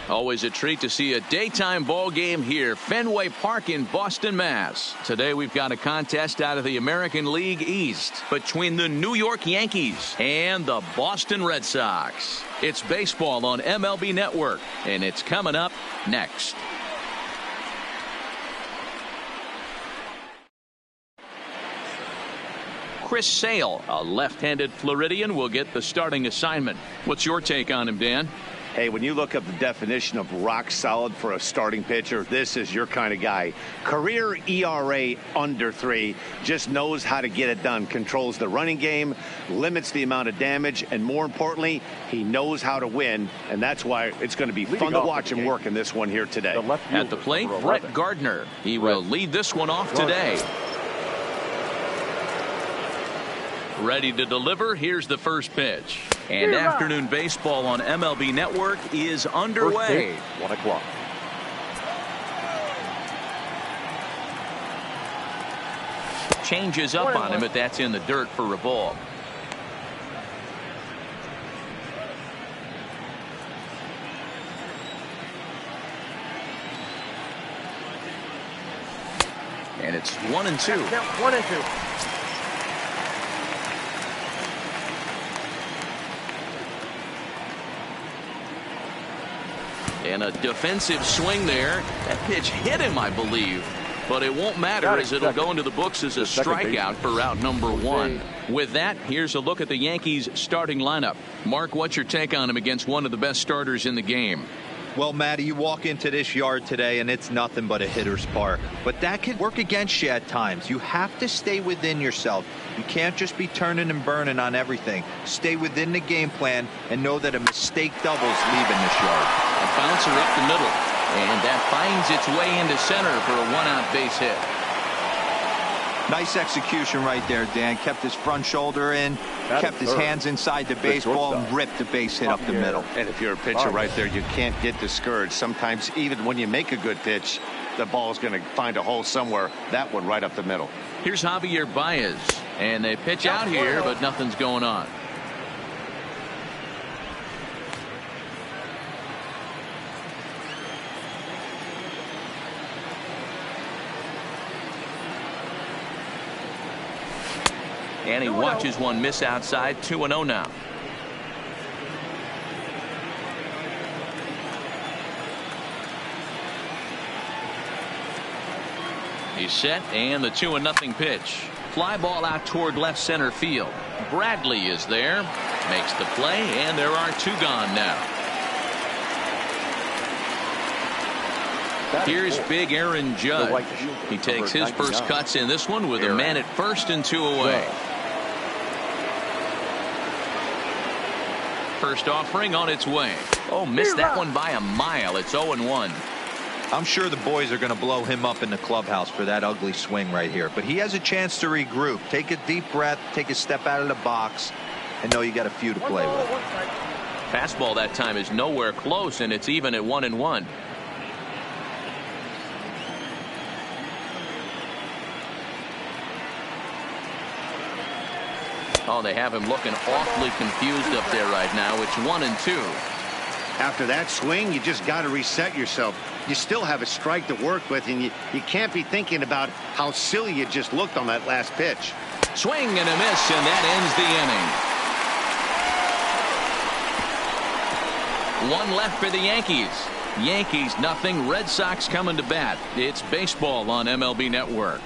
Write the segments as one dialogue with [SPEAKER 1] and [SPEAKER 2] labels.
[SPEAKER 1] Always a treat to see a daytime ball game here, Fenway Park in Boston, Mass. Today we've got a contest out of the American League East between the New York Yankees and the Boston Red Sox. It's baseball on MLB Network, and it's coming up next. Chris Sale, a left-handed Floridian, will get the starting assignment. What's your take on him, Dan?
[SPEAKER 2] Hey, when you look up the definition of rock solid for a starting pitcher, this is your kind of guy. Career ERA under 3, just knows how to get it done, controls the running game, limits the amount of damage, and more importantly, he knows how to win, and that's why it's going to be fun to watch him work in this one here today.
[SPEAKER 1] At the plate, Brett Gardner. He will lead this one off today. Ready to deliver. Here's the first pitch. And afternoon baseball on MLB Network is underway.
[SPEAKER 3] 1 o'clock.
[SPEAKER 1] Changes up on him, but that's in the dirt for a ball. And it's 1-2.
[SPEAKER 4] 1-2.
[SPEAKER 1] And a defensive swing there. That pitch hit him, I believe. But it won't matter as it'll go into the books as a strikeout for route number 1. With that, here's a look at the Yankees starting lineup. Mark, what's your take on him against one of the best starters in the game?
[SPEAKER 5] Well, Matty, you walk into this yard today and it's nothing but a hitter's park. But that can work against you at times. You have to stay within yourself. You can't just be turning and burning on everything. Stay within the game plan and know that a mistake doubles leaving this yard.
[SPEAKER 1] A bouncer up the middle. And that finds its way into center for a 1-out base hit.
[SPEAKER 5] Nice execution right there, Dan. Kept his front shoulder in, kept his hands inside the baseball, and ripped the base hit up the middle.
[SPEAKER 2] And if you're a pitcher right there, you can't get discouraged. Sometimes even when you make a good pitch, the ball's going to find a hole somewhere. That one right up the middle.
[SPEAKER 1] Here's Javier Baez. And they pitch out here, but nothing's going on. And he watches one miss outside. 2-0 now. He's set, and the 2-0 pitch. Fly ball out toward left center field. Bradley is there, makes the play, and there are 2 gone now. Here's big Aaron Judge. He takes his first cuts in this one with a man at first and 2 away. First offering on its way. Oh, missed that one by a mile. It's 0-1.
[SPEAKER 5] I'm sure the boys are going to blow him up in the clubhouse for that ugly swing right here. But he has a chance to regroup. Take a deep breath, take a step out of the box, and know you got a few to play with.
[SPEAKER 1] Fastball that time is nowhere close, and it's even at 1-1. Oh, they have him looking awfully confused up there right now. It's 1-2.
[SPEAKER 2] After that swing, you just got to reset yourself. You still have a strike to work with, and you can't be thinking about how silly you just looked on that last pitch.
[SPEAKER 1] Swing and a miss, and that ends the inning. 1 left for the Yankees. Yankees nothing. Red Sox coming to bat. It's baseball on MLB Network.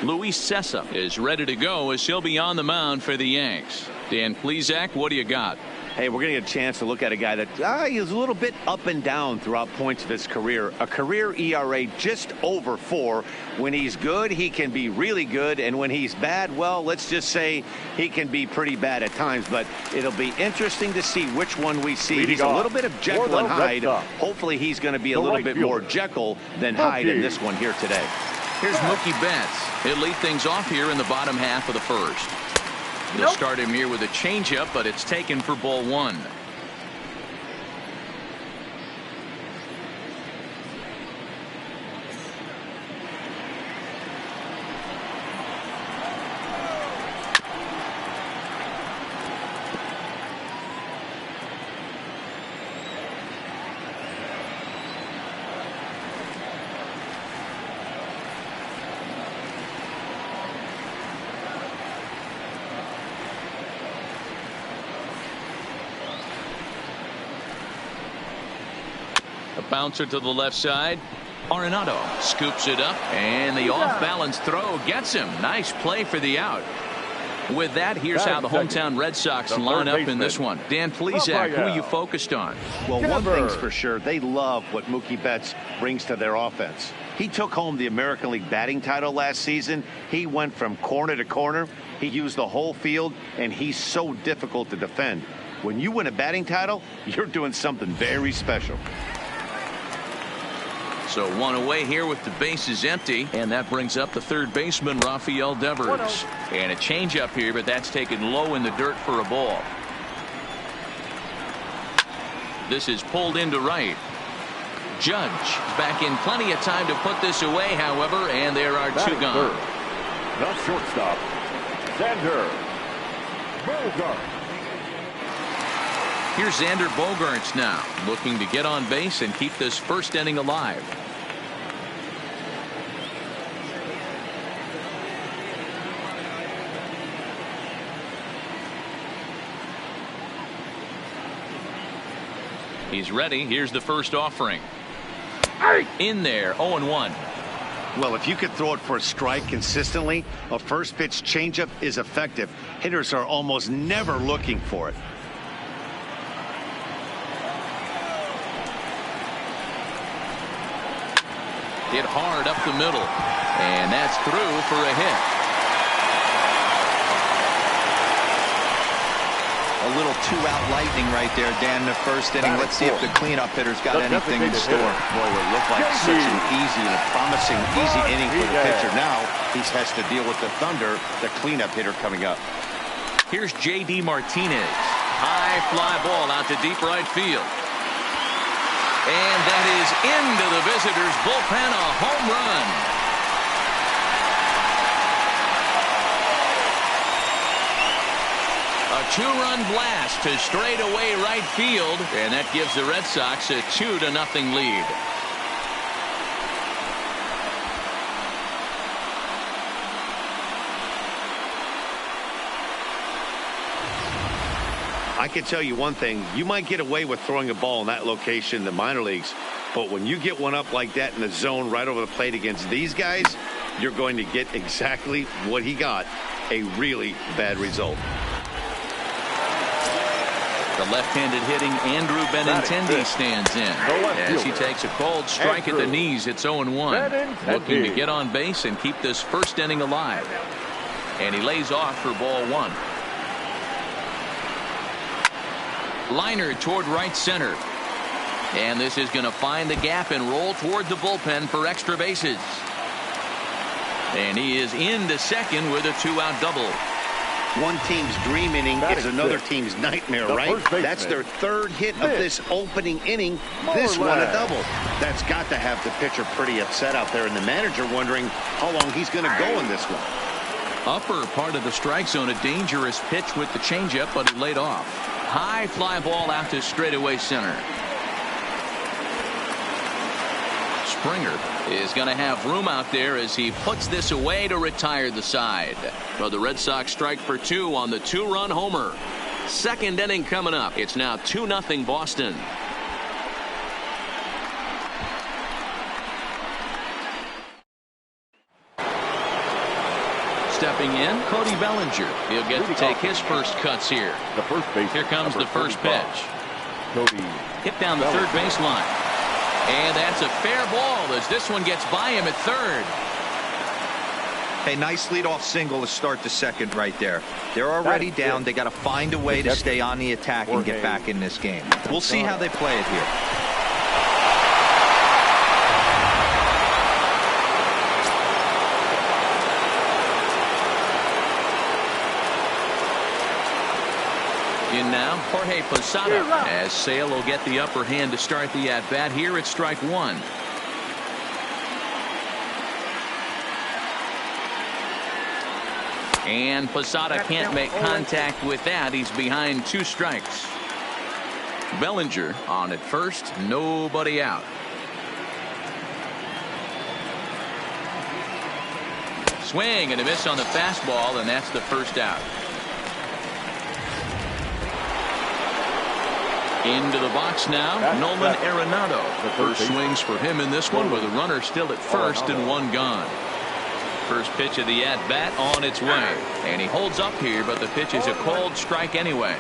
[SPEAKER 1] Luis Cessa is ready to go as he'll be on the mound for the Yanks. Dan Plesac, what do you got?
[SPEAKER 2] Hey, we're going to get a chance to look at a guy that he's a little bit up and down throughout points of his career. A career ERA just over 4. When he's good, he can be really good. And when he's bad, well, let's just say he can be pretty bad at times. But it'll be interesting to see which one we see. He's a little bit of Jekyll and Hyde. Hopefully he's going to be a little bit more Jekyll than Hyde in this one here today.
[SPEAKER 1] Here's Mookie Betts. He'll lead things off here in the bottom half of the first. They'll start him here with a changeup, but it's taken for ball 1. A bouncer to the left side. Arenado scoops it up, and the off-balance throw gets him. Nice play for the out. With that, here's how the hometown Red Sox line up in this one. Dan Plesac, who are you focused on?
[SPEAKER 2] Well, one thing's for sure. They love what Mookie Betts brings to their offense. He took home the American League batting title last season. He went from corner to corner. He used the whole field, and he's so difficult to defend. When you win a batting title, you're doing something very special.
[SPEAKER 1] So one away here with the bases empty, and that brings up the third baseman, Rafael Devers. And a changeup here, but that's taken low in the dirt for a ball. This is pulled into right. Judge back in plenty of time to put this away, however, and there are two gone.
[SPEAKER 3] The shortstop, Xander Bogaerts.
[SPEAKER 1] Here's Xander Bogaerts now, looking to get on base and keep this first inning alive. He's ready. Here's the first offering. In there, 0-1.
[SPEAKER 2] Well, if you could throw it for a strike consistently, a first pitch changeup is effective. Hitters are almost never looking for it.
[SPEAKER 1] Hit hard up the middle, and that's through for a hit.
[SPEAKER 5] A little two-out lightning right there, Dan, in the first inning. Let's see if the cleanup hitter's got anything in store.
[SPEAKER 2] Boy, it looked like such an easy and a promising easy inning for the pitcher. Now he has to deal with the Thunder, the cleanup hitter coming up.
[SPEAKER 1] Here's J.D. Martinez. High fly ball out to deep right field. And that is into the visitors' bullpen, a home run. A two-run blast to straightaway right field, and that gives the Red Sox a 2-0 lead.
[SPEAKER 2] I can tell you one thing. You might get away with throwing a ball in that location in the minor leagues, but when you get one up like that in the zone right over the plate against these guys, you're going to get exactly what he got, a really bad result.
[SPEAKER 1] The left-handed hitting Andrew Benintendi stands in as he takes a cold strike at the knees. It's 0-1. Looking to get on base and keep this first inning alive. And he lays off for ball one. Liner toward right center. And this is going to find the gap and roll toward the bullpen for extra bases. And he is into second with a two-out double.
[SPEAKER 2] One team's dream inning is another team's nightmare, right? That's their third hit of this opening inning. This one a double. That's got to have the pitcher pretty upset out there, and the manager wondering how long he's going to go in this one.
[SPEAKER 1] Upper part of the strike zone, a dangerous pitch with the changeup, but he laid off. High fly ball out to straightaway center. Springer is going to have room out there as he puts this away to retire the side. But the Red Sox strike for two on the two-run homer. Second inning coming up. It's now 2-0 Boston. Stepping in, Cody Bellinger. He'll get to take his first cuts here. Here comes the first pitch. Hit down the third baseline. And that's a fair ball as this one gets by him at third.
[SPEAKER 5] Hey, nice leadoff single to start the second right there. They're already down. They got to find a way to stay on the attack and get back in this game. We'll see how they play it here.
[SPEAKER 1] In now, Jorge Posada, as Sale will get the upper hand to start the at-bat. Here it's strike one. And Posada can't make contact with that. He's behind two strikes. Bellinger on at first, nobody out. Swing and a miss on the fastball, and that's the first out. Into the box now, Nolan Arenado. The first swings for him in this one with a runner still at first and one gone. First pitch of the at-bat on its way. And he holds up here, but the pitch is a called strike anyway.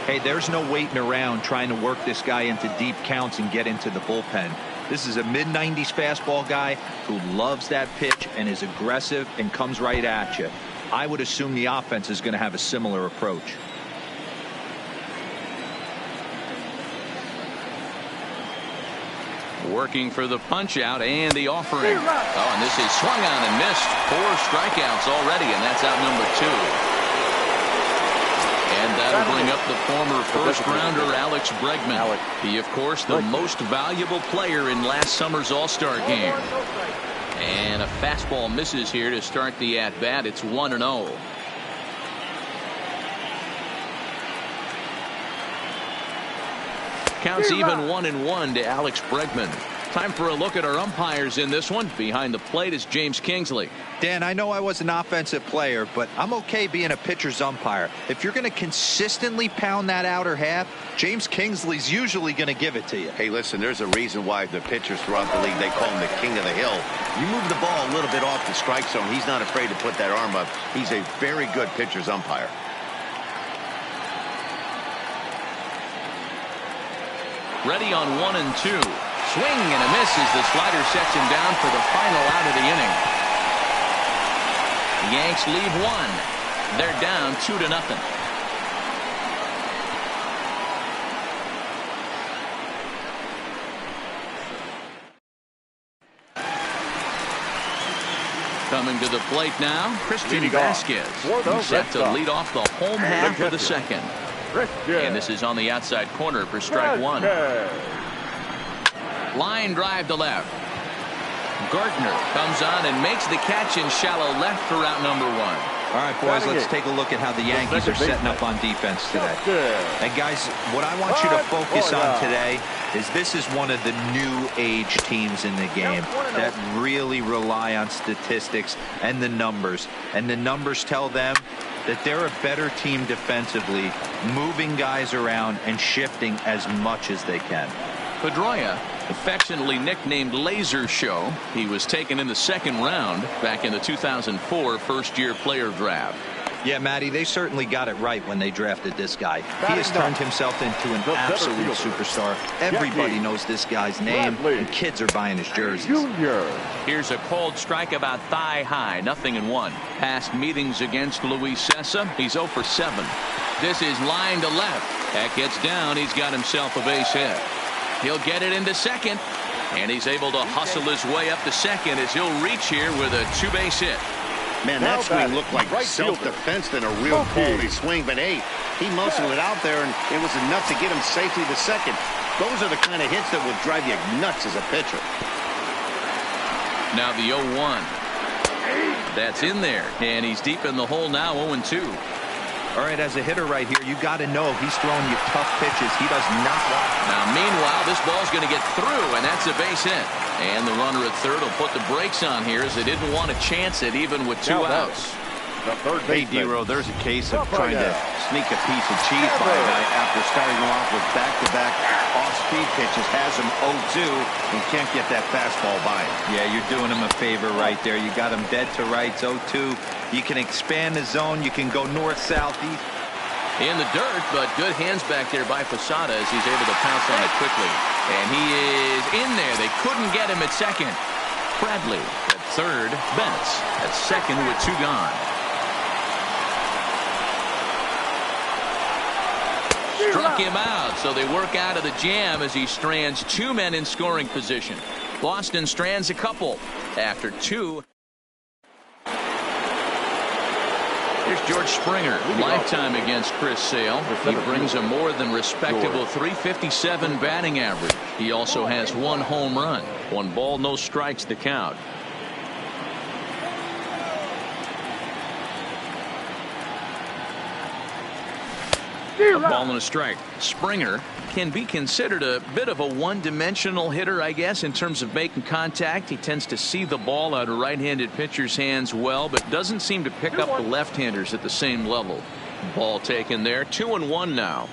[SPEAKER 5] Hey, there's no waiting around trying to work this guy into deep counts and get into the bullpen. This is a mid-90s fastball guy who loves that pitch and is aggressive and comes right at you. I would assume the offense is going to have a similar approach.
[SPEAKER 1] Working for the punch out and the offering. Oh, and this is swung on and missed. 4 strikeouts already, and that's out number 2. And that'll bring up the former first-rounder Alex Bregman. He, of course, the most valuable player in last summer's All-Star game. And a fastball misses here to start the at-bat. It's 1-0. Counts even 1-1 to Alex Bregman. Time for a look at our umpires in this one. Behind the plate is James Kingsley.
[SPEAKER 5] Dan, I know I was an offensive player, but I'm okay being a pitcher's umpire. If you're going to consistently pound that outer half, James Kingsley's usually going to give it to you.
[SPEAKER 2] Hey, listen, there's a reason why the pitchers throughout the league, they call him the king of the hill. You move the ball a little bit off the strike zone, he's not afraid to put that arm up. He's a very good pitcher's umpire.
[SPEAKER 1] Ready on 1 and 2. Swing and a miss as the slider sets him down for the final out of the inning. The Yanks lead 1. They're down 2-0. Coming to the plate now, Christian Vasquez. He's set to lead off the home half of the second. And this is on the outside corner for strike 1. Line drive to left. Gardner comes on and makes the catch in shallow left for out number 1.
[SPEAKER 5] All right, boys, let's take a look at how the Yankees are setting up on defense today. And guys, what I want you to focus on today is this is one of the new age teams in the game that really rely on statistics and the numbers. And the numbers tell them that they're a better team defensively, moving guys around and shifting as much as they can.
[SPEAKER 1] Pedroia, affectionately nicknamed Laser Show. He was taken in the 2nd round back in the 2004 first-year player draft.
[SPEAKER 5] Yeah, Matty, they certainly got it right when they drafted this guy. He has turned himself into an absolute superstar. Everybody knows this guy's name, and kids are buying his jerseys.
[SPEAKER 1] Here's a cold strike about thigh high, 0-1. Past meetings against Luis Sessa, he's 0 for 7. This is line to left. That gets down. He's got himself a base hit. He'll get it into second, and he's able to hustle his way up to second as he'll reach here with a 2-base hit.
[SPEAKER 2] Man, that swing looked like self-defense than a real quality swing, but hey, he muscled it out there, and it was enough to get him safely to second. Those are the kind of hits that would drive you nuts as a pitcher.
[SPEAKER 1] Now the 0-1. That's in there, and he's deep in the hole now, 0-2.
[SPEAKER 5] All right, as a hitter right here, you got to know he's throwing you tough pitches. He does not want.
[SPEAKER 1] Now, meanwhile, this ball's going to get through, and that's a base hit. And the runner at third will put the brakes on here as they didn't want to chance it even with 2 outs.
[SPEAKER 2] Hey, D-Row, there's a case of trying to sneak a piece of cheese by a guy after starting off with back-to-back off-speed pitches, has him 0-2, and can't get that fastball by him.
[SPEAKER 5] Yeah, you're doing him a favor right there. You got him dead to rights, 0-2. You can expand the zone. You can go north, south, east.
[SPEAKER 1] In the dirt, but good hands back there by Posada as he's able to pounce on it quickly. And he is in there. They couldn't get him at second. Bradley at third. Betts at second with 2 gone. Struck him out, so they work out of the jam as he strands 2 men in scoring position. Boston strands a couple after 2. Here's George Springer, lifetime against Chris Sale. He brings a more than respectable .357 batting average. He also has 1 home run. 1 ball, no strikes to count. A ball and a strike. Springer can be considered a bit of a one-dimensional hitter, I guess, in terms of making contact. He tends to see the ball out of right-handed pitchers' hands well, but doesn't seem to pick up the left-handers at the same level. Ball taken there. 2-1 now.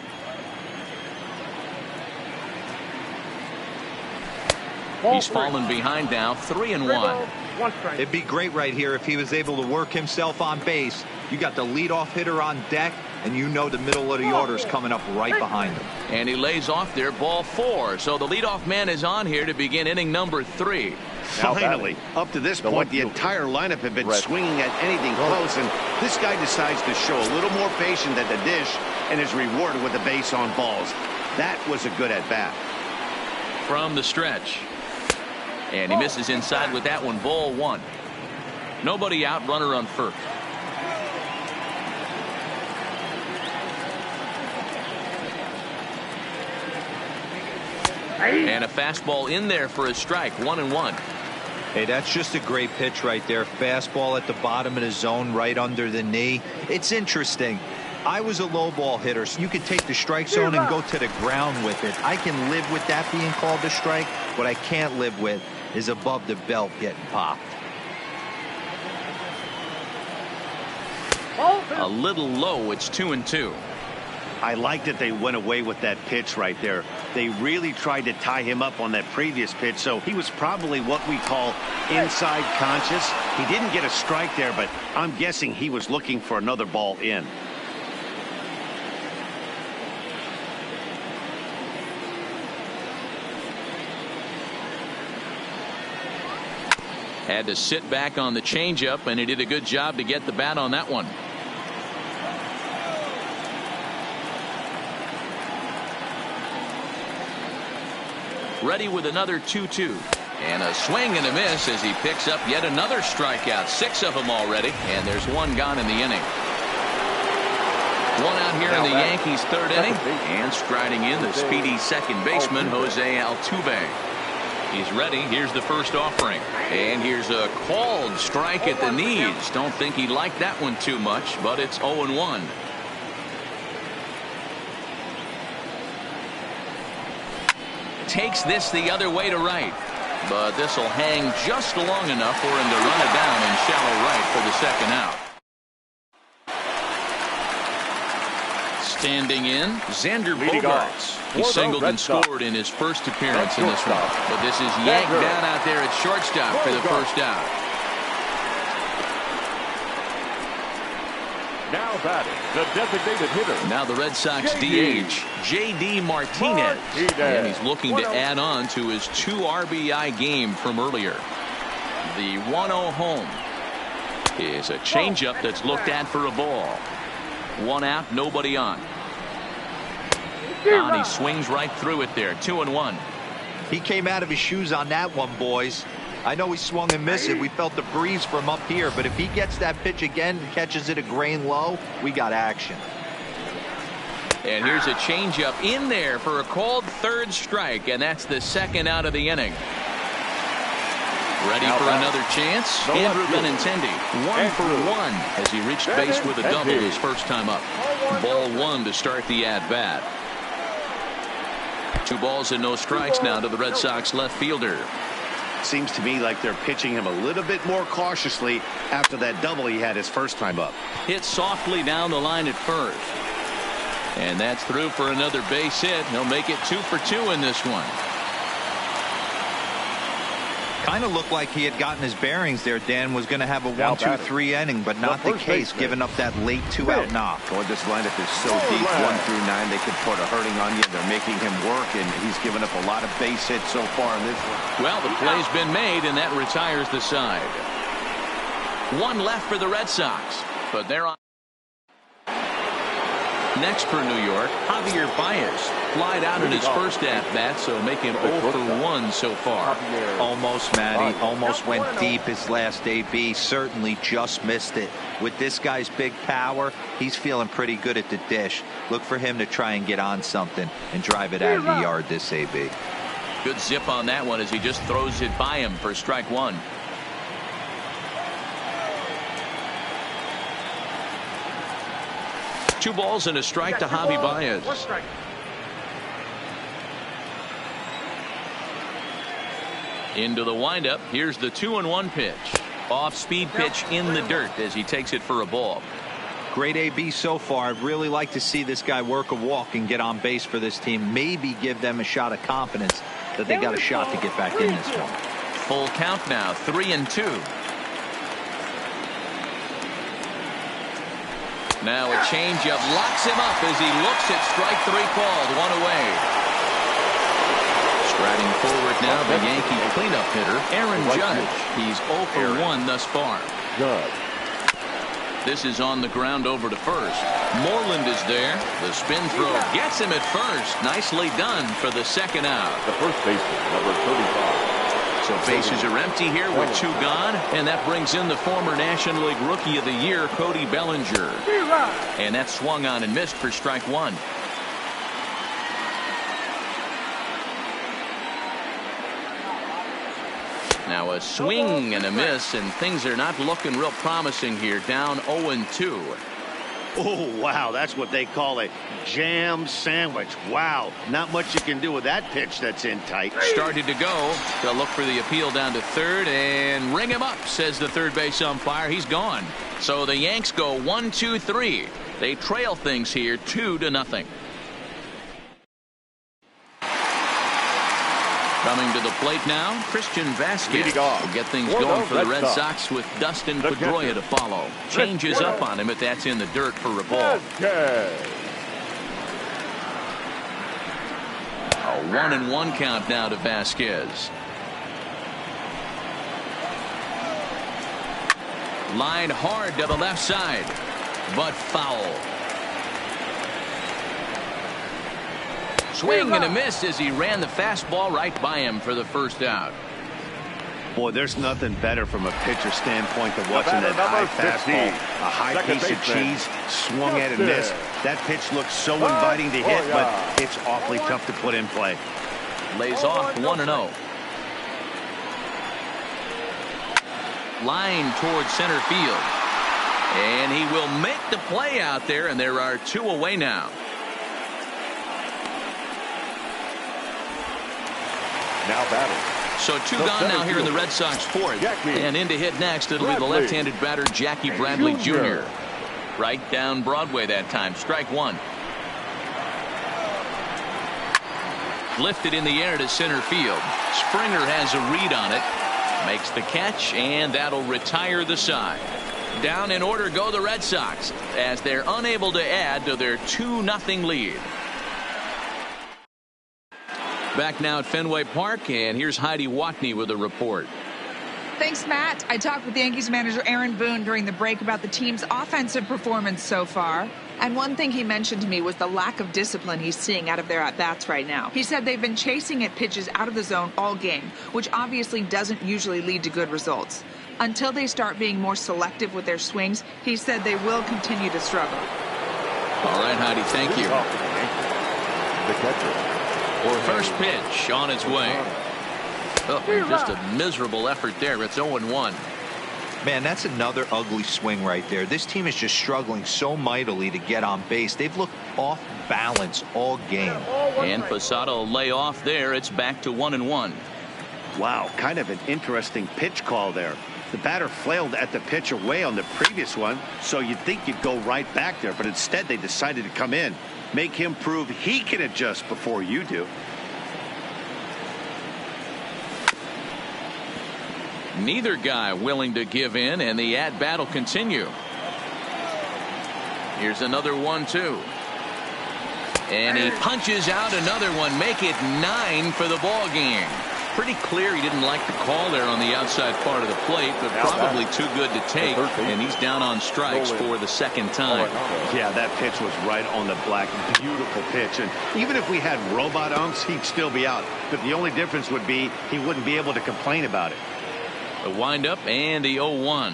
[SPEAKER 1] He's fallen behind now, 3-1.
[SPEAKER 5] It'd be great right here if he was able to work himself on base. You got the leadoff hitter on deck, and you know the middle of the order is coming up right behind him.
[SPEAKER 1] And he lays off there, ball 4. So the leadoff man is on here to begin inning number 3.
[SPEAKER 2] Finally, up to this point, the entire lineup had been swinging at anything close, and this guy decides to show a little more patience at the dish and is rewarded with a base on balls. That was a good at-bat.
[SPEAKER 1] From the stretch. And he misses inside with that one, ball 1. Nobody out, runner on first. And a fastball in there for a strike, 1-1.
[SPEAKER 5] Hey, that's just a great pitch right there. Fastball at the bottom of the zone, right under the knee. It's interesting. I was a low ball hitter, so you could take the strike zone and go to the ground with it. I can live with that being called a strike. What I can't live with is above the belt getting popped.
[SPEAKER 1] A little low, it's 2-2.
[SPEAKER 2] I like that they went away with that pitch right there. They really tried to tie him up on that previous pitch, so he was probably what we call inside conscious. He didn't get a strike there, but I'm guessing he was looking for another ball in.
[SPEAKER 1] Had to sit back on the changeup, and he did a good job to get the bat on that one. Ready with another 2-2. And a swing and a miss as he picks up yet another strikeout. 6 of them already, and there's 1 gone in the inning. 1 out here in the Yankees' 3rd inning, and striding in the speedy second baseman, Jose Altuve. He's ready. Here's the first offering. And here's a called strike at the knees. Don't think he liked that one too much, but it's 0-1. Takes this the other way to right. But this will hang just long enough for him to run it down in shallow right for the second out. Standing in, Xander Bogaerts. He singled and scored in his first appearance in this one. But this is yanked down out there at shortstop for the first out.
[SPEAKER 3] Now batting, the designated hitter.
[SPEAKER 1] Now the Red Sox DH, J.D. Martinez. And he's looking to add on to his 2 RBI game from earlier. The 1-0 home is a changeup that's looked at for a ball. 1 out, nobody on. And he swings right through it there. 2-1.
[SPEAKER 5] He came out of his shoes on that one, boys. I know he swung and missed it. We felt the breeze from up here, but if he gets that pitch again and catches it a grain low, we got action.
[SPEAKER 1] And here's a changeup in there for a called 3rd strike, and that's the 2nd out of the inning. Ready for another chance? Andrew Benintendi, 1 for 1 as he reached base with a double his first time up. Ball 1 to start the at-bat. 2 balls and no strikes now to the Red Sox left fielder.
[SPEAKER 2] Seems to me like they're pitching him a little bit more cautiously after that double he had his first time up.
[SPEAKER 1] Hit softly down the line at first. And that's through for another base hit. He'll make it 2 for 2 in this one.
[SPEAKER 5] Kind of looked like he had gotten his bearings there. Dan was going to have a 1-2-3 inning, but not the case, giving up that late 2-out knock.
[SPEAKER 2] Well, this lineup is so deep, 1 through 9, they could put a hurting on you. They're making him work, and he's given up a lot of base hits so far in this one.
[SPEAKER 1] Well, the play's been made, and that retires the side. 1 left for the Red Sox, but they're on. Next for New York, Javier Baez. Flied out in his first at-bat, so make him 0 for 1 so far.
[SPEAKER 5] Almost, Matty. Almost went deep his last AB. Certainly just missed it. With this guy's big power, he's feeling pretty good at the dish. Look for him to try and get on something and drive it out of the yard this AB.
[SPEAKER 1] Good zip on that one as he just throws it by him for strike 1. Two balls and a strike to Javi Baez. Into the windup. Here's the 2-1 pitch. Off speed pitch in the dirt as he takes it for a ball.
[SPEAKER 5] Great AB so far. I'd really like to see this guy work a walk and get on base for this team. Maybe give them a shot of confidence that they got a shot to get back in this one.
[SPEAKER 1] Full count now, 3-2. Now a changeup locks him up as he looks at strike 3 called. 1 away. Striding forward now, the Yankee cleanup hitter, Aaron Judge. He's 0 for 1 thus far. This is on the ground over to first. Moreland is there. The spin throw gets him at first. Nicely done for the second out.
[SPEAKER 3] The first baseman, number 35.
[SPEAKER 1] So bases are empty here with 2 gone, and that brings in the former National League Rookie of the Year, Cody Bellinger. And that swung on and missed for strike 1. Now a swing and a miss, and things are not looking real promising here. Down 0-2.
[SPEAKER 2] Oh, wow, that's what they call a jam sandwich. Wow, not much you can do with that pitch that's in tight.
[SPEAKER 1] Started to go. They'll look for the appeal down to third and ring him up, says the third base umpire. He's gone. So the Yanks go 1-2-3. They trail things here 2-0. Coming to the plate now, Christian Vasquez will get things going for the Red Sox with Dustin Pedroia to follow. Changes up on him, but that's in the dirt for a ball. A 1-1 count now to Vasquez. Line hard to the left side, but foul. Swing and a miss as he ran the fastball right by him for the first out.
[SPEAKER 2] Boy, there's nothing better from a pitcher standpoint than watching that high fastball. A high piece of cheese, swung at and missed. That pitch looks so inviting to hit, but it's awfully tough to put in play.
[SPEAKER 1] Lays off 1-0. Line towards center field. And he will make the play out there, and there are 2 away now.
[SPEAKER 3] Now batting.
[SPEAKER 1] So 2 gone now here in the Red Sox 4th. And in to hit next, it'll be the left-handed batter Jackie Bradley Jr. Right down Broadway that time. Strike 1. Lifted in the air to center field. Springer has a read on it. Makes the catch, and that'll retire the side. Down in order go the Red Sox as they're unable to add to their 2-0 lead. Back now at Fenway Park, and here's Heidi Watney with a report.
[SPEAKER 4] Thanks, Matt. I talked with Yankees manager Aaron Boone during the break about the team's offensive performance so far. And one thing he mentioned to me was the lack of discipline he's seeing out of their at-bats right now. He said they've been chasing at pitches out of the zone all game, which obviously doesn't usually lead to good results. Until they start being more selective with their swings, he said they will continue to struggle.
[SPEAKER 1] All right, Heidi, thank you.
[SPEAKER 3] The catcher.
[SPEAKER 1] First pitch on its way. Oh, just a miserable effort there. It's 0-1.
[SPEAKER 5] Man, that's another ugly swing right there. This team is just struggling so mightily to get on base. They've looked off balance all game.
[SPEAKER 1] And Posada will lay off there. It's back to 1-1.
[SPEAKER 2] Wow, kind of an interesting pitch call there. The batter flailed at the pitch away on the previous one, so you'd think you'd go right back there, but instead they decided to come in. Make him prove he can adjust before you do.
[SPEAKER 1] Neither guy willing to give in, and the at-bat will continue. Here's another 1-2. And he punches out another one. Make it 9 for the ball game. Pretty clear he didn't like the call there on the outside part of the plate, but probably too good to take, and he's down on strikes for the second time.
[SPEAKER 2] Yeah, that pitch was right on the black. Beautiful pitch. And even if we had robot umps, he'd still be out. But the only difference would be he wouldn't be able to complain about it.
[SPEAKER 1] The windup and the 0-1.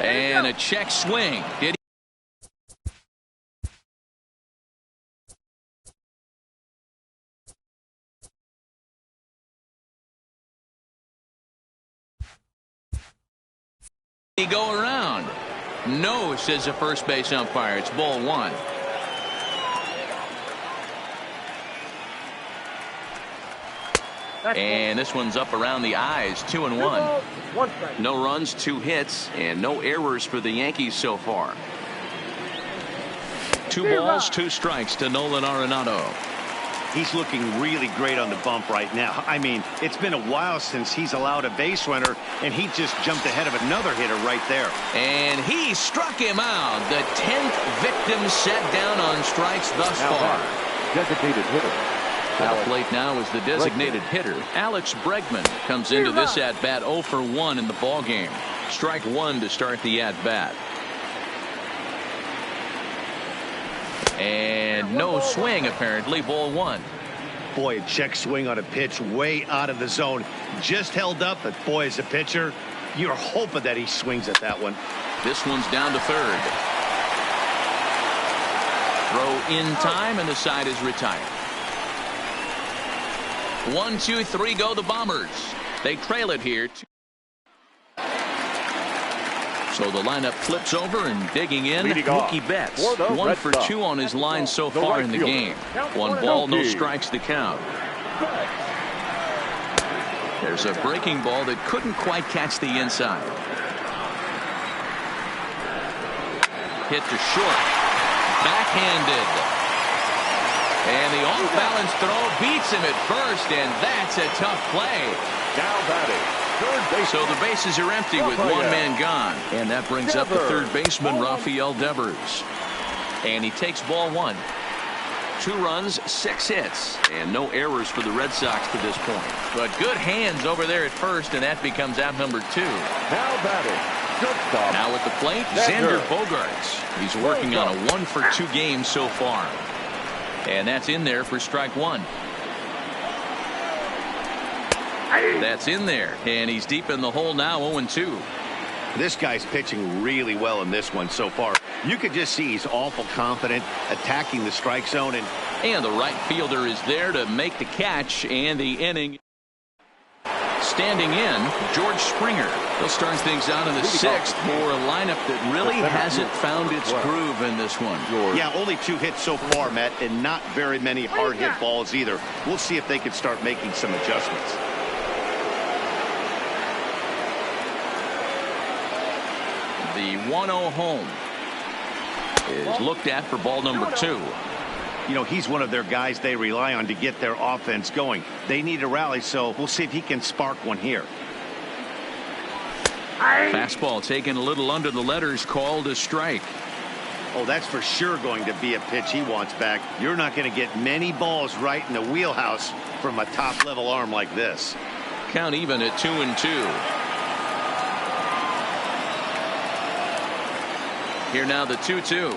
[SPEAKER 1] And a check swing. Did he go around? No, says the first base umpire. It's ball 1. And this one's up around the eyes, 2-1. No runs, 2 hits, and no errors for the Yankees so far. 2 balls, 2 strikes to Nolan Arenado.
[SPEAKER 2] He's looking really great on the bump right now. I mean, it's been a while since he's allowed a base runner, and he just jumped ahead of another hitter right there.
[SPEAKER 1] And he struck him out. The 10th victim set down on strikes thus far.
[SPEAKER 3] Designated hitter.
[SPEAKER 1] At the plate now is the designated hitter. Alex Bregman comes into this at-bat 0 for 1 in the ballgame. Strike 1 to start the at-bat. And no swing, apparently. Ball 1.
[SPEAKER 2] Boy, a check swing on a pitch way out of the zone. Just held up, but boy, as a pitcher, you're hoping that he swings at that one.
[SPEAKER 1] This one's down to third. Throw in time, and the side is retired. 1, 2, 3 go the Bombers. They trail it here. So the lineup flips over and digging in. Mookie Betts, 1 for 2 on his line so far in the game. 1 ball, no strikes to count. There's a breaking ball that couldn't quite catch the inside. Hit to short. Backhanded. And the off-balance throw beats him at first, and that's a tough play.
[SPEAKER 3] Now batting.
[SPEAKER 1] So the bases are empty with 1 man gone. And that brings up the third baseman, Rafael Devers. And he takes ball 1. 2 runs, 6 hits, and no errors for the Red Sox to this point. But good hands over there at first, and that becomes out number 2.
[SPEAKER 3] Now batting. Shortstop.
[SPEAKER 1] Now at the plate, Xander Bogaerts. He's working on a 1 for 2 game so far. And that's in there for strike 1. That's in there, and he's deep in the hole now, 0-2.
[SPEAKER 2] This guy's pitching really well in this one so far. You could just see he's awful confident attacking the strike zone.
[SPEAKER 1] And the right fielder is there to make the catch, and the inning. Standing in, George Springer. He'll start things out in the 6th for a lineup that really hasn't found its groove in this one.
[SPEAKER 2] Yeah, only 2 hits so far, Matt, and not very many hard hit balls either. We'll see if they can start making some adjustments.
[SPEAKER 1] The 1-0 home is looked at for ball number 2.
[SPEAKER 2] You know, he's one of their guys they rely on to get their offense going. They need a rally, so we'll see if he can spark one here.
[SPEAKER 1] Fastball taken a little under the letters, called a strike.
[SPEAKER 2] Oh, that's for sure going to be a pitch he wants back. You're not going to get many balls right in the wheelhouse from a top-level arm like this.
[SPEAKER 1] Count even at 2-2. Here now the 2-2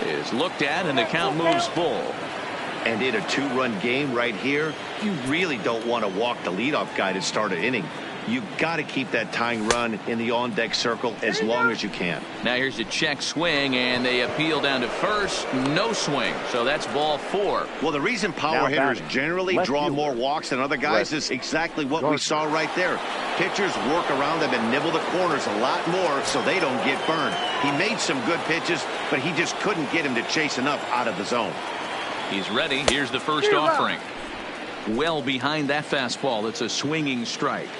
[SPEAKER 1] is looked at, and the count moves full.
[SPEAKER 2] And in a 2-run game right here, you really don't want to walk the leadoff guy to start an inning. You got to keep that tying run in the on-deck circle as long as you can.
[SPEAKER 1] Now here's a check swing, and they appeal down to first. No swing, so that's ball 4.
[SPEAKER 2] Well, the reason power hitters generally draw more walks than other guys is exactly what we saw right there. Pitchers work around them and nibble the corners a lot more so they don't get burned. He made some good pitches, but he just couldn't get him to chase enough out of the zone.
[SPEAKER 1] He's ready. Here's the first offering. Well behind that fastball. It's a swinging strike.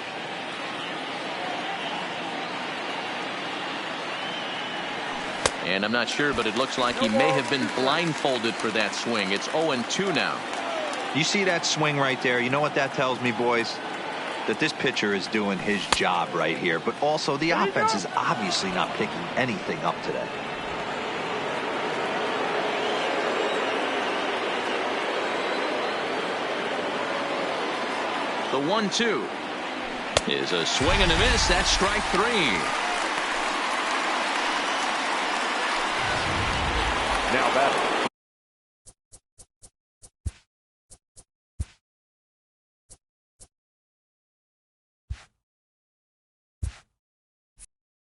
[SPEAKER 1] And I'm not sure, but it looks like he may have been blindfolded for that swing. It's 0-2 now.
[SPEAKER 5] You see that swing right there? You know what that tells me, boys? That this pitcher is doing his job right here. But also the offense is obviously not picking anything up today.
[SPEAKER 1] The 1-2 is a swing and a miss. That's strike 3.
[SPEAKER 3] Now batting.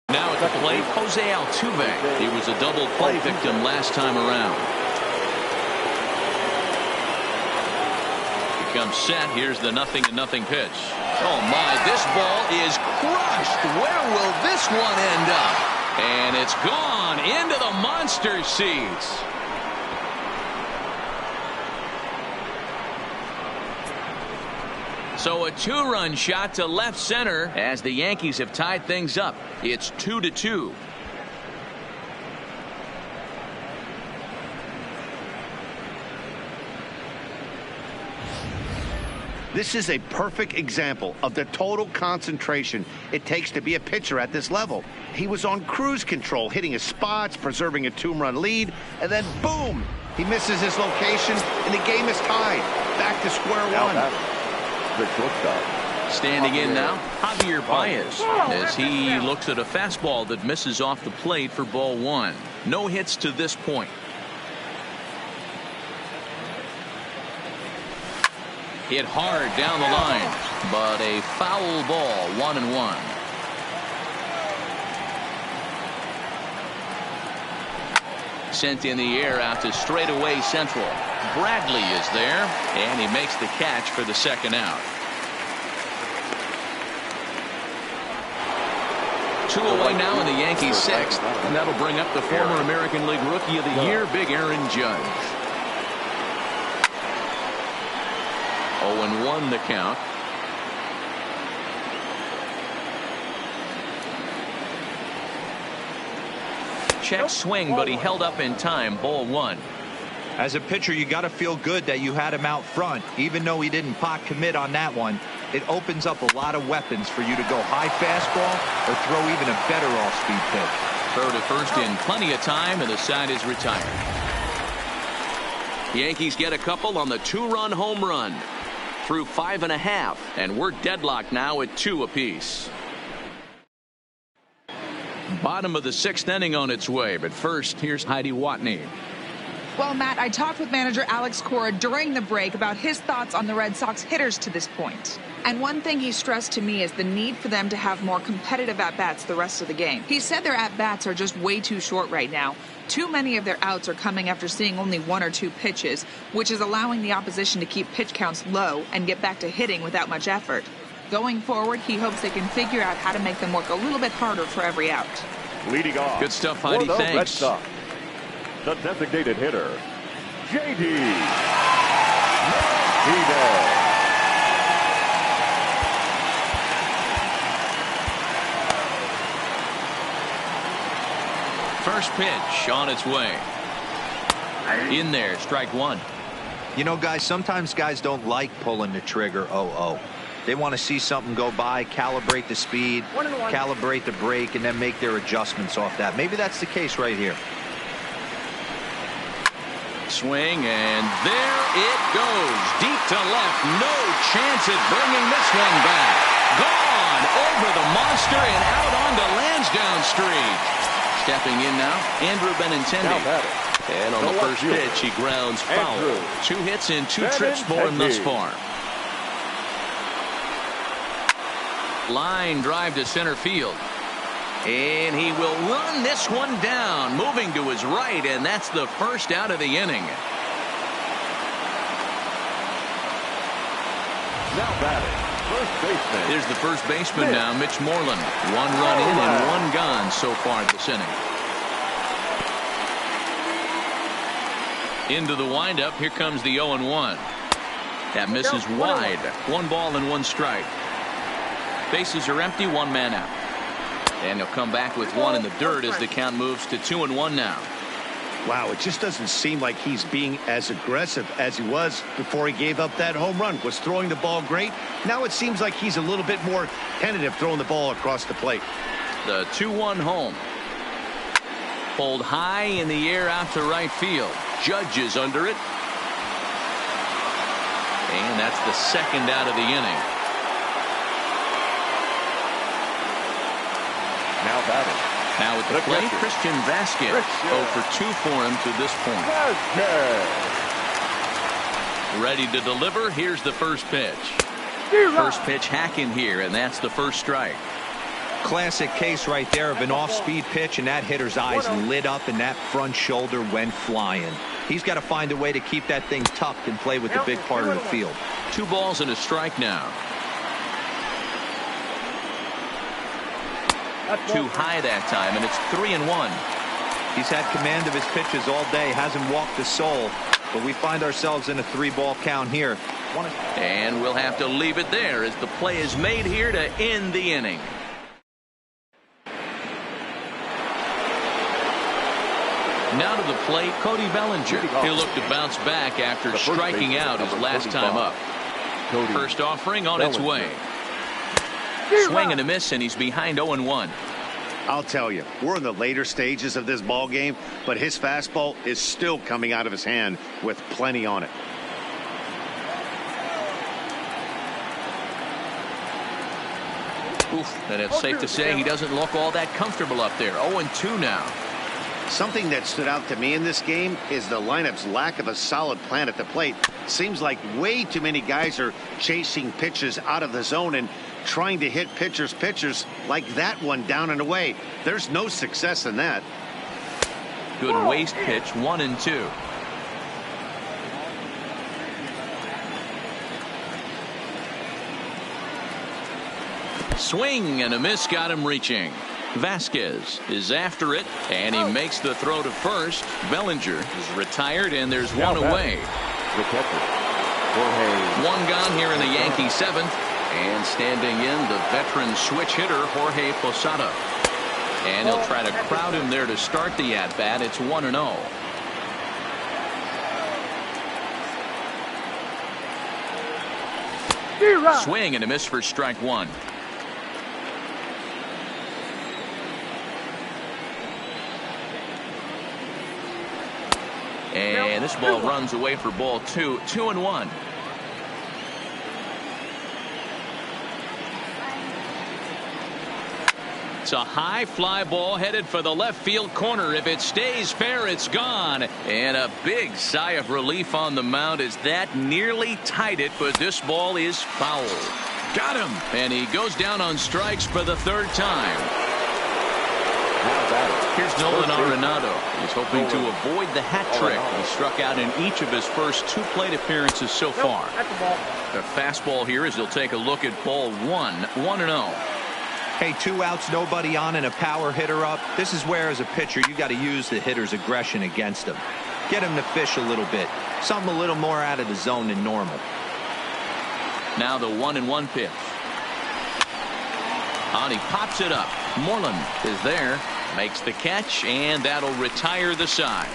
[SPEAKER 1] Now at the plate, Jose Altuve. He was a double play victim last time around. He comes set. Here's the 0-0 pitch. Oh my, this ball is crushed. Where will this one end up? And it's gone into the monster seats. So a 2-run shot to left center as the Yankees have tied things up. It's 2-2.
[SPEAKER 2] This is a perfect example of the total concentration it takes to be a pitcher at this level. He was on cruise control, hitting his spots, preserving a 2-run lead, and then boom, he misses his location, and the game is tied. Back to square one.
[SPEAKER 3] The shortstop.
[SPEAKER 1] Standing in now, Javier Baez, as he looks at a fastball that misses off the plate for ball 1. No hits to this point. Hit hard down the line, but a foul ball, 1-1. Sent in the air out to straightaway central. Bradley is there, and he makes the catch for the second out. 2 away now in the Yankees' 6th, and that'll bring up the former American League Rookie of the Year, Big Aaron Judge. 0-1 the count. Check swing, but he held up in time. Ball 1.
[SPEAKER 5] As a pitcher, you got to feel good that you had him out front. Even though he didn't pot commit on that one, it opens up a lot of weapons for you to go high fastball or throw even a better off-speed pitch.
[SPEAKER 1] Throw to first in plenty of time, and the side is retired. Yankees get a couple on the 2-run home run. Through 5.5, and we're deadlocked now at 2 apiece. Bottom of the 6th inning on its way, but first, here's Heidi Watney.
[SPEAKER 4] Well, Matt, I talked with manager Alex Cora during the break about his thoughts on the Red Sox hitters to this point. And one thing he stressed to me is the need for them to have more competitive at-bats the rest of the game. He said their at-bats are just way too short right now. Too many of their outs are coming after seeing only 1 or 2 pitches, which is allowing the opposition to keep pitch counts low and get back to hitting without much effort. Going forward, he hopes they can figure out how to make them work a little bit harder for every out.
[SPEAKER 3] Leading off.
[SPEAKER 1] Good stuff, Heidi.
[SPEAKER 3] For the Red
[SPEAKER 1] Thanks.
[SPEAKER 3] Sox, the designated hitter, J.D. Martinez.
[SPEAKER 1] First pitch on its way. In there, strike 1.
[SPEAKER 5] You know, guys, sometimes guys don't like pulling the trigger 0-0. They want to see something go by, calibrate the speed, calibrate the brake, and then make their adjustments off that. Maybe that's the case right here.
[SPEAKER 1] Swing, and there it goes. Deep to left. No chance at bringing this one back. Gone over the monster and out onto Lansdowne Street. Stepping in now, Andrew Benintendi. And on the first pitch, he grounds foul. 2 hits and 2 trips for him thus far. Line drive to center field. And he will run this one down, moving to his right, and that's the first out of the inning.
[SPEAKER 3] Now batting, first baseman.
[SPEAKER 1] Here's the first baseman now, Mitch Moreland. 1 run in and 1 gone so far this inning. Into the windup, here comes the 0-1. That misses wide. 1 ball and 1 strike. Bases are empty, 1 man out. And he'll come back with 1 in the dirt as the count moves to 2-1 now.
[SPEAKER 2] Wow, it just doesn't seem like he's being as aggressive as he was before he gave up that home run. Was throwing the ball great. Now it seems like he's a little bit more tentative throwing the ball across the plate.
[SPEAKER 1] The 2-1 home. Pulled high in the air out to right field. Judge is under it. And that's the second out of the inning.
[SPEAKER 3] Now batting.
[SPEAKER 1] Now at the plate, Christian Vasquez. 0 for 2 for him to this point. Ready to deliver. Here's the first pitch. First pitch hacking here, and that's the first strike.
[SPEAKER 5] Classic case right there of an off-speed pitch, and that hitter's eyes lit up and that front shoulder went flying. He's got to find a way to keep that thing tucked and play with the big part of the field.
[SPEAKER 1] 2 balls and a strike now. Too high that time, and it's 3-1.
[SPEAKER 5] He's had command of his pitches all day, hasn't walked a soul, but we find ourselves in a 3-ball count here.
[SPEAKER 1] And we'll have to leave it there as the play is made here to end the inning. Now to the plate, Cody Bellinger. He'll look to bounce back after striking out his last time up. First offering on its way. Swing and a miss, and he's behind 0-1.
[SPEAKER 2] I'll tell you, we're in the later stages of this ball game, but his fastball is still coming out of his hand with plenty on it.
[SPEAKER 1] Oof, and it's safe to say he doesn't look all that comfortable up there. 0-2 now.
[SPEAKER 2] Something that stood out to me in this game is the lineup's lack of a solid plan at the plate. Seems like way too many guys are chasing pitches out of the zone and trying to hit pitchers like that one down and away. There's no success in that.
[SPEAKER 1] Good waist pitch, 1-2. Swing and a miss, got him reaching. Vasquez is after it, and he makes the throw to first. Bellinger is retired, and there's one away.
[SPEAKER 3] The catcher, Jorge.
[SPEAKER 1] One gone here in the Yankee seventh, and standing in the veteran switch hitter Jorge Posada, and he'll try to crowd him there to start the at-bat. It's 1-0. Swing and a miss for strike one. And this ball runs away for ball two. 2-1. It's a high fly ball headed for the left field corner. If it stays fair, it's gone. And a big sigh of relief on the mound as that nearly tied it, but this ball is foul. Got him. And he goes down on strikes for the third time. Here's Nolan Arenado. He's hoping to avoid the hat trick. He struck out in each of his first two plate appearances so far. The fastball here as he'll take a look at ball one. 1-0.
[SPEAKER 5] Hey, 2 outs, nobody on, and a power hitter up. This is where, as a pitcher, you got to use the hitter's aggression against him. Get him to fish a little bit. Something a little more out of the zone than normal.
[SPEAKER 1] Now the 1-1 pitch. And he pops it up. Moreland is there. Makes the catch, and that'll retire the side.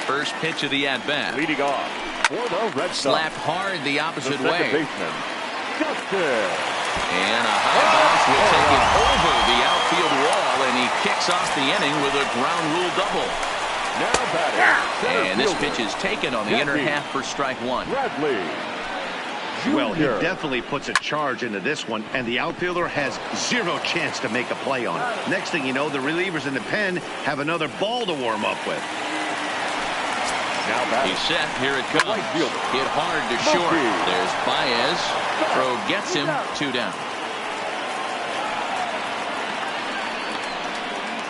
[SPEAKER 1] First pitch of the at-bat.
[SPEAKER 3] Leading off for the Red Sox.
[SPEAKER 1] Slapped hard the opposite way.
[SPEAKER 3] Baseman, Justin.
[SPEAKER 1] And a high bounce will take it over the outfield wall, and he kicks off the inning with a ground rule double.
[SPEAKER 3] Now batting.
[SPEAKER 1] And this pitch is taken on the inner half for strike one.
[SPEAKER 3] Bradley.
[SPEAKER 2] Well, he definitely puts a charge into this one, and the outfielder has zero chance to make a play on it. Next thing you know, the relievers in the pen have another ball to warm up with.
[SPEAKER 3] Now
[SPEAKER 1] he's set. Here it comes. Hit hard to short. There's Baez. Throw gets him. 2 down.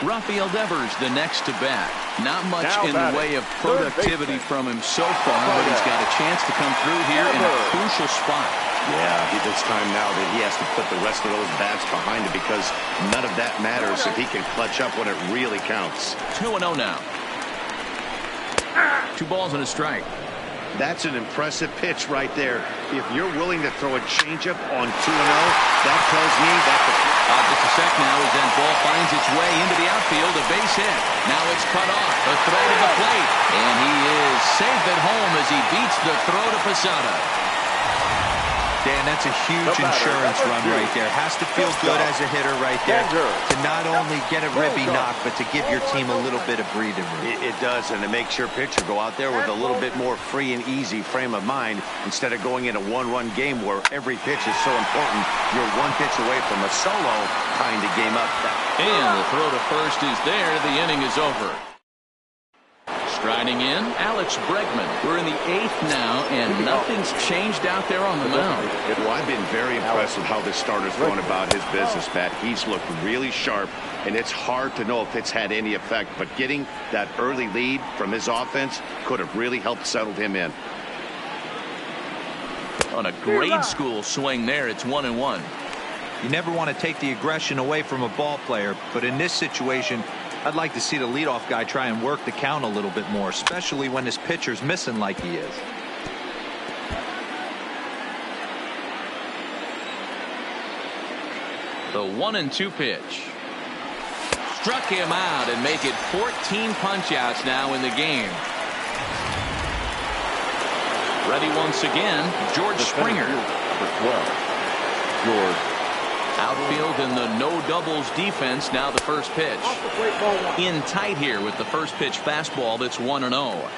[SPEAKER 1] Rafael Devers the next to bat. Not much in the way of productivity from him so far, but he's got a chance to come through here in a crucial spot.
[SPEAKER 2] Yeah, it's time now that he has to put the rest of those bats behind him, because none of that matters if he can clutch up when it really counts.
[SPEAKER 1] 2-0 now. 2 balls and a strike.
[SPEAKER 2] That's an impressive pitch right there. If you're willing to throw a changeup on 2-0, that tells me that
[SPEAKER 1] just a sec now as that ball finds its way into the outfield. A base hit. Now it's cut off. A throw to the plate. And he is safe at home as he beats the throw to Posada.
[SPEAKER 5] Dan, that's a huge insurance run right there. Has to feel good as a hitter right there to not only get a ribby knock, but to give your team a little bit of breathing room.
[SPEAKER 2] It does, and it makes your pitcher go out there with a little bit more free and easy frame of mind instead of going in a one-run game where every pitch is so important. You're one pitch away from a solo kind of game up.
[SPEAKER 1] And the throw to first is there. The inning is over. Striding in, Alex Bregman. We're in the 8th now, and nothing's changed out there on the mound.
[SPEAKER 2] Well, I've been very impressed with how this starter's going about his business, Pat. He's looked really sharp, and it's hard to know if it's had any effect, but getting that early lead from his offense could have really helped settle him in.
[SPEAKER 1] On a grade school swing there, it's 1-1.
[SPEAKER 5] You never want to take the aggression away from a ball player, but in this situation, I'd like to see the leadoff guy try and work the count a little bit more, especially when his pitcher's missing like he is.
[SPEAKER 1] The 1-2 pitch. Struck him out and make it 14 punch-outs now in the game. Ready once again, George Springer.
[SPEAKER 3] Number 12, George.
[SPEAKER 1] Outfield in the no doubles defense. Now the first pitch. In tight here with the first pitch fastball that's 1-0.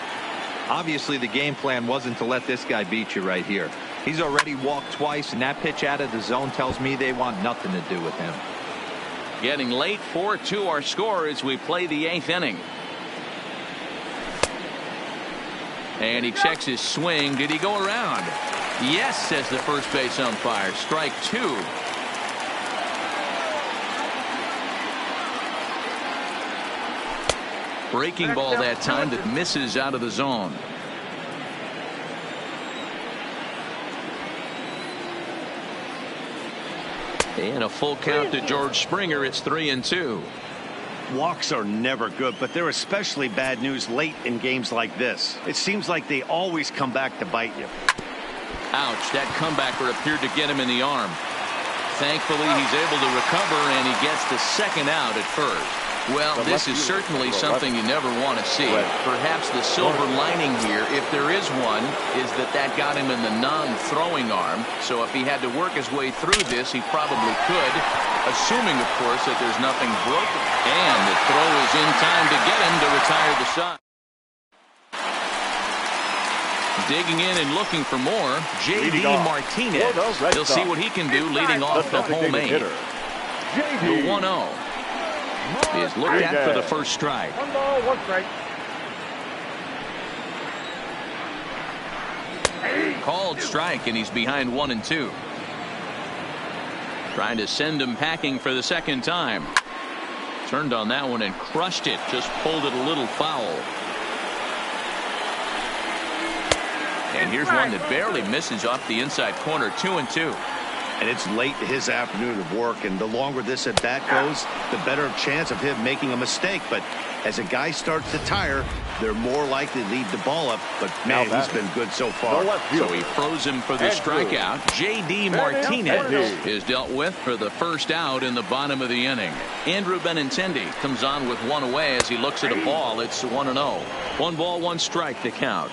[SPEAKER 5] Obviously the game plan wasn't to let this guy beat you right here. He's already walked twice, and that pitch out of the zone tells me they want nothing to do with him.
[SPEAKER 1] Getting late, 4-2 our score as we play the 8th inning. And he checks his swing. Did he go around? Yes, says the first base umpire. Strike 2. Breaking ball that time that misses out of the zone. And a full count to George Springer. It's 3-2.
[SPEAKER 2] Walks are never good, but they're especially bad news late in games like this. It seems like they always come back to bite you.
[SPEAKER 1] Ouch, that comebacker appeared to get him in the arm. Thankfully, he's able to recover, and he gets the second out at first. Well, this is certainly something you never want to see. Perhaps the silver lining here, if there is one, is that got him in the non-throwing arm. So if he had to work his way through this, he probably could, assuming, of course, that there's nothing broken. And the throw is in time to get him to retire the side. Digging in and looking for more, J.D. Martinez. He'll see what he can do leading off the home 8. The 1-0. Is looked at for the first strike.
[SPEAKER 6] 1 ball, 1 strike.
[SPEAKER 1] Called strike, and he's behind 1-2. Trying to send him packing for the second time. Turned on that one and crushed it. Just pulled it a little foul. And here's one that barely misses off the inside corner. 2-2.
[SPEAKER 2] And it's late his afternoon of work, and the longer this at bat goes, the better chance of him making a mistake. But as a guy starts to tire, they're more likely to leave the ball up. But man, he's been good so far.
[SPEAKER 1] So he froze him for the strikeout. J.D. Martinez is dealt with for the first out in the bottom of the inning. Andrew Benintendi comes on with one away as he looks at a ball. It's 1-0. 1 ball, 1 strike to count.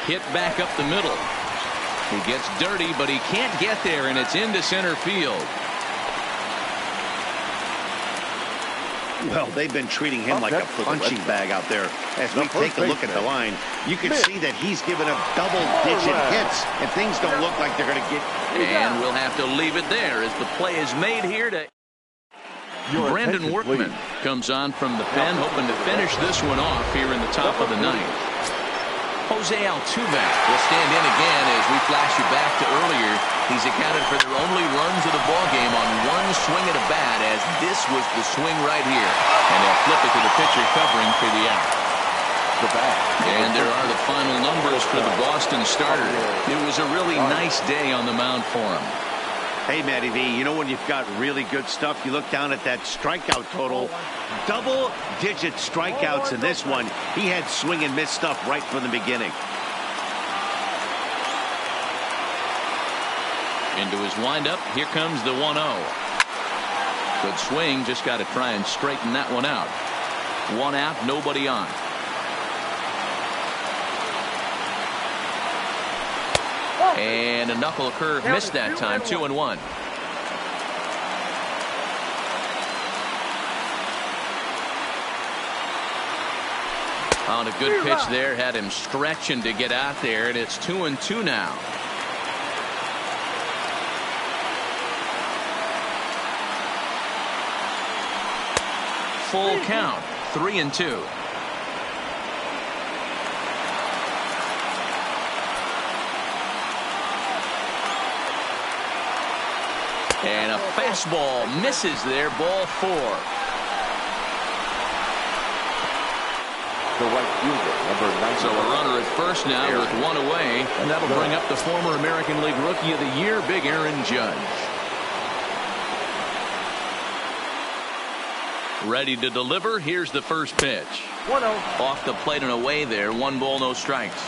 [SPEAKER 1] Hit back up the middle. He gets dirty, but he can't get there, and it's into center field.
[SPEAKER 2] Well, they've been treating him like a punching bag out there. As we take a look at the line, you can see that he's given up double-digit hits, and things don't look like they're going to get.
[SPEAKER 1] And we'll have to leave it there as the play is made here to. Brandon Workman comes on from the pen, hoping to finish this one off here in the top of the 9th. Jose Altuve will stand in again as we flash you back to earlier. He's accounted for their only runs of the ballgame on 1 swing at a bat, as this was the swing right here. And they'll flip it to the pitcher covering for the out. And there are the final numbers for the Boston starter. It was a really nice day on the mound for him.
[SPEAKER 2] Hey, Matty V, you know when you've got really good stuff, you look down at that strikeout total. Double-digit strikeouts in this one. He had swing and miss stuff right from the beginning.
[SPEAKER 1] Into his windup, here comes the 1-0. Good swing, just got to try and straighten that one out. 1 out, nobody on. And a knuckle curve missed that time. 2-1. On a good pitch there, had him stretching to get out there, and it's 2-2 now. Full count, 3-2. And a fastball misses there, ball 4.
[SPEAKER 3] The right fielder, number 9.
[SPEAKER 1] So a runner at first now with one away, and that'll bring up the former American League Rookie of the Year, Big Aaron Judge. Ready to deliver. Here's the first pitch.
[SPEAKER 3] 1-0.
[SPEAKER 1] Off the plate and away there. 1 ball, no strikes.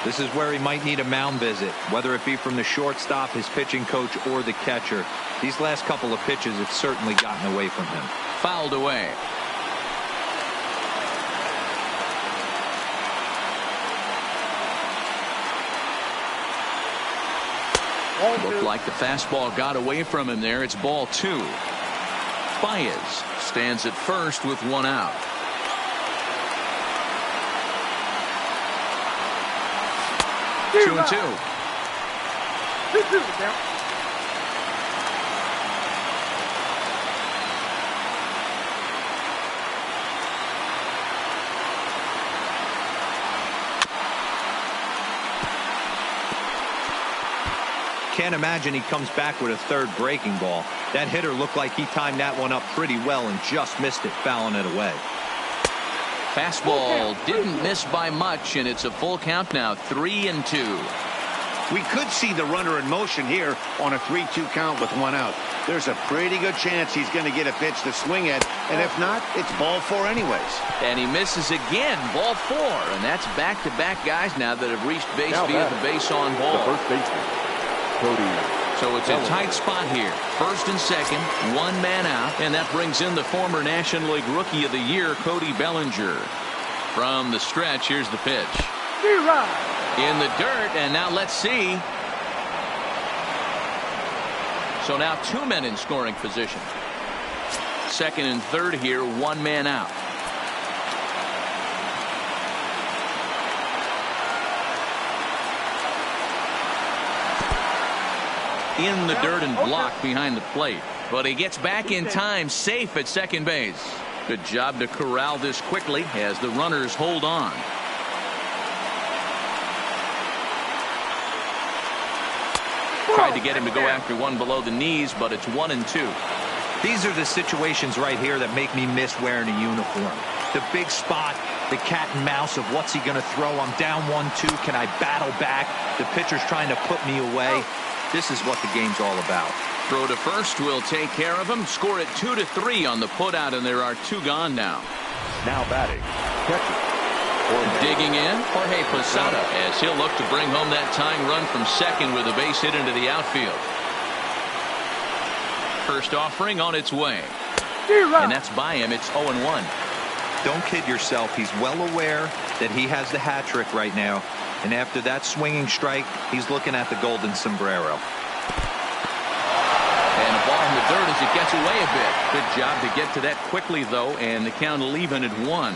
[SPEAKER 5] This is where he might need a mound visit, whether it be from the shortstop, his pitching coach, or the catcher. These last couple of pitches have certainly gotten away from him.
[SPEAKER 1] Fouled away. Looked like the fastball got away from him there. It's ball 2. Baez stands at first with 1 out. Two and 2.
[SPEAKER 5] Can't imagine he comes back with a third breaking ball. That hitter looked like he timed that one up pretty well and just missed it, fouling it away.
[SPEAKER 1] Fastball didn't miss by much, and it's a full count now. 3 and 2.
[SPEAKER 2] We could see the runner in motion here on a 3-2 count with 1 out. There's a pretty good chance he's going to get a pitch to swing at, and if not, it's ball 4 anyways.
[SPEAKER 1] And he misses again, ball 4, and that's back-to-back guys now that have reached base via the base on ball.
[SPEAKER 3] The first baseman, Cody.
[SPEAKER 1] So it's a tight spot here. First and second, 1 man out, and that brings in the former National League Rookie of the Year, Cody Bellinger. From the stretch, here's the pitch. In the dirt, and now let's see. So now 2 men in scoring position. Second and third here, 1 man out. In the dirt and blocked behind the plate, but he gets back in time, safe at second base. Good job to corral this quickly as the runners hold on. Tried to get him to go after one below the knees, but it's 1 and 2.
[SPEAKER 5] These are the situations right here that make me miss wearing a uniform. The big spot, the cat and mouse of what's he going to throw. I'm down 1-2. Can I battle back? The pitcher's trying to put me away. This is what the game's all about.
[SPEAKER 1] Throw to first will take care of him. Score it 2-3 on the putout, and there are 2 gone now.
[SPEAKER 3] Now batting, catcher.
[SPEAKER 1] Digging in, Jorge Posada, as he'll look to bring home that tying run from second with a base hit into the outfield. First offering on its way. And that's by him. It's 0-1.
[SPEAKER 5] Don't kid yourself. He's well aware that he has the hat trick right now. And after that swinging strike, he's looking at the golden sombrero.
[SPEAKER 1] And a ball in the dirt as it gets away a bit. Good job to get to that quickly, though, and the count will even at 1.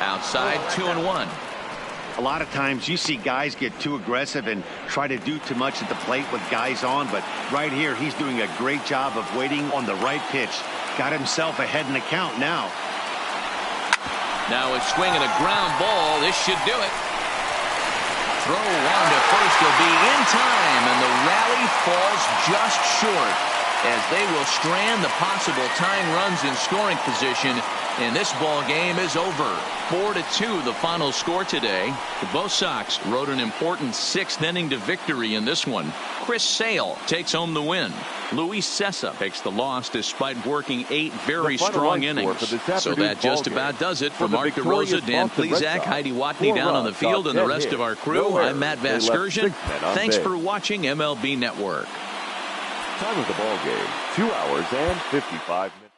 [SPEAKER 1] Outside, 2-1.
[SPEAKER 2] A lot of times you see guys get too aggressive and try to do too much at the plate with guys on, but right here he's doing a great job of waiting on the right pitch. Got himself ahead in the count now.
[SPEAKER 1] Now a swing and a ground ball. This should do it. Throw on to first will be in time, and the rally falls just short as they will strand the possible tying runs in scoring position, and this ball game is over. 4-2 the final score today. The Bo Sox rode an important 6th inning to victory in this one. Chris Sale takes home the win. Luis Cessa takes the loss despite working 8 very strong innings. So that just about does it. For Mark DeRosa, Dan Plesac, Heidi Watney down on the field, and the rest of our crew, I'm Matt Vasgersian. Thanks for watching MLB Network.
[SPEAKER 3] Time of the ball game, 2 hours and 55 minutes.